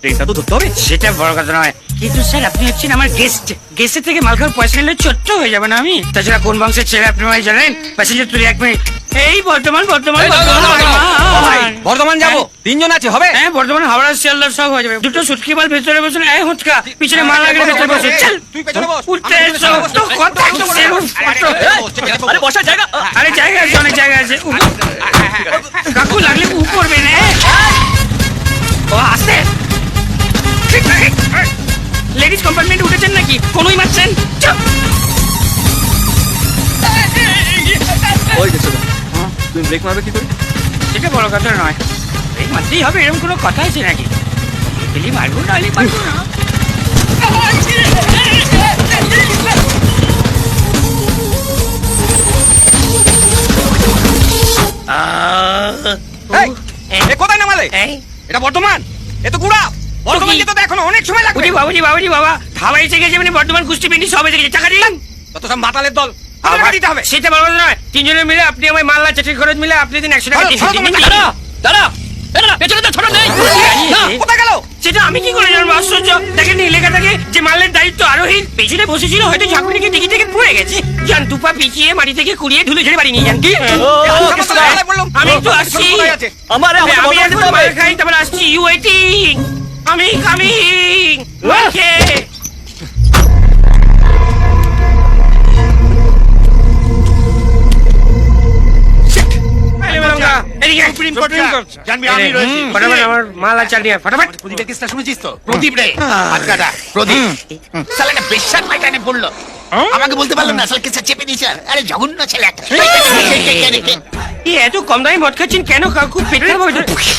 ট্রেনটা তো ধরতে হবে। সেটা বড় কথা নয়, কিন্তু স্যার আপনি হচ্ছেন আমার গেস্ট, গেস্টের থেকে মাল খাওয়ার পয়সা নিলে ছোট্ট হয়ে যাবে না আমি? তাছাড়া কোন বংশের ছেলে আপনি ভাই জানেন? প্যাসেঞ্জার তুলে 1 মিনিট। এই বর্ধমান বর্ধমান বর্ধমান যাবো, 3 জন আছে, হবে? হ্যাঁ বর্ধমান হাওড়া শিয়ালদা সব হয়ে যাবে। দুটো সুটকি মাল ভেতরে বসুন, এই হুঁচকা পিছনে মাল লাগলে ভেতরে বসে চল। তুই পেছনে বস। উঠতে এসো, তো কথা আরে বসার জায়গা। আরে জায়গা আছে, অনেক জায়গা আছে। কাকু লাগলে উ করবে না। ও আসে। লেডিস কম্পার্টমেন্টে উঠেছেন নাকি? কোনই মারছেন? ওই গেছে। তুমি ব্রেক মারবে কি করে? সেটা বড় কথা নয়, এই মারতেই হবে এরকম কোনো কথা আছে নাকি? গেলি মারবো নাহলে মারবো না। এ কোথায় নামালে? এই এটা বর্ধমান, এ তো গুড়া। বর্ধমান যেতে তো এখনো অনেক সময় লাগবে। বাবুজি বাবুজি বাবা, হাওয়াই এসে গেছে মানে বর্ধমান কুস্তি পিন্ডি সব এসে গেছে। টাকা দিলাম তত সব মাতালের দল, টাকা দিতে হবে। সেটা বড় কথা নয়, 3 জনে মিলে আপনি আমায় মাল্লা চাকরির খরচ মিলে আপনি দিন 100 টাকা দিন। কোথায় গেল? সেটা আমি কি করে জানবো? আশ্চর্য, দেখেন লেখা থাকে যে মালের দায়িত্ব আরোহী। পেছনে বসেছিল, হয়তো ঝাঁকুনি থেকে টিকি থেকে পড়ে গেছে। যান দুপা পিছিয়ে মাটি থেকে কুড়িয়ে ধুলে ঝেড়ে বাড়ি নিয়ে যান। আমি তো আসছি, আমি এখন মাল খাই তারপর আসছি। ইউ ওয়েটিং, আমি কামিং। ওকে আমার মাল আর চাল নিয়ে ফটাফট। প্রদীপের কেসটা শুনেছিস তো? প্রদীপ রে, আজকাটা প্রদীপ শালাটা বেশ্যার ময়দানে পড়লো, আমাকে বলতে পারলো না, শালা কেসটা চেপে দিয়েছে। আরে জঘন্য ছেলে একটা। এত কম দামে মদ খাচ্ছেন কেন? কাকু পেটে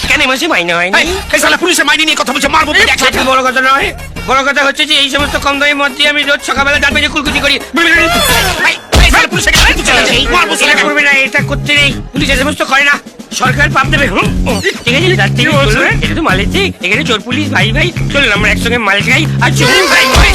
কেন মাসে মাইনে হয়নি? এই শালা পুলিশের মাইনে নিয়ে কথা বলছে, মারবো পেটে সেটা বড় কথা নয়, বড় কথা হচ্ছে যে এই সমস্ত কম দামি মদ দিয়ে আমি রোজ সকালবেলা দাঁত বেজে কুলকুচি করি। করবে না, এটা করতে নেই, পুলিশ এই সমস্ত করে না, সরকার পাপ দেবে। ঠিক আছে রাত থেকে বলবে, এটা তো মালের ঠিক। এখানে চোর পুলিশ ভাই ভাই, চলুন আমরা একসঙ্গে মাল খাই আর চলুন ভাই ভাই।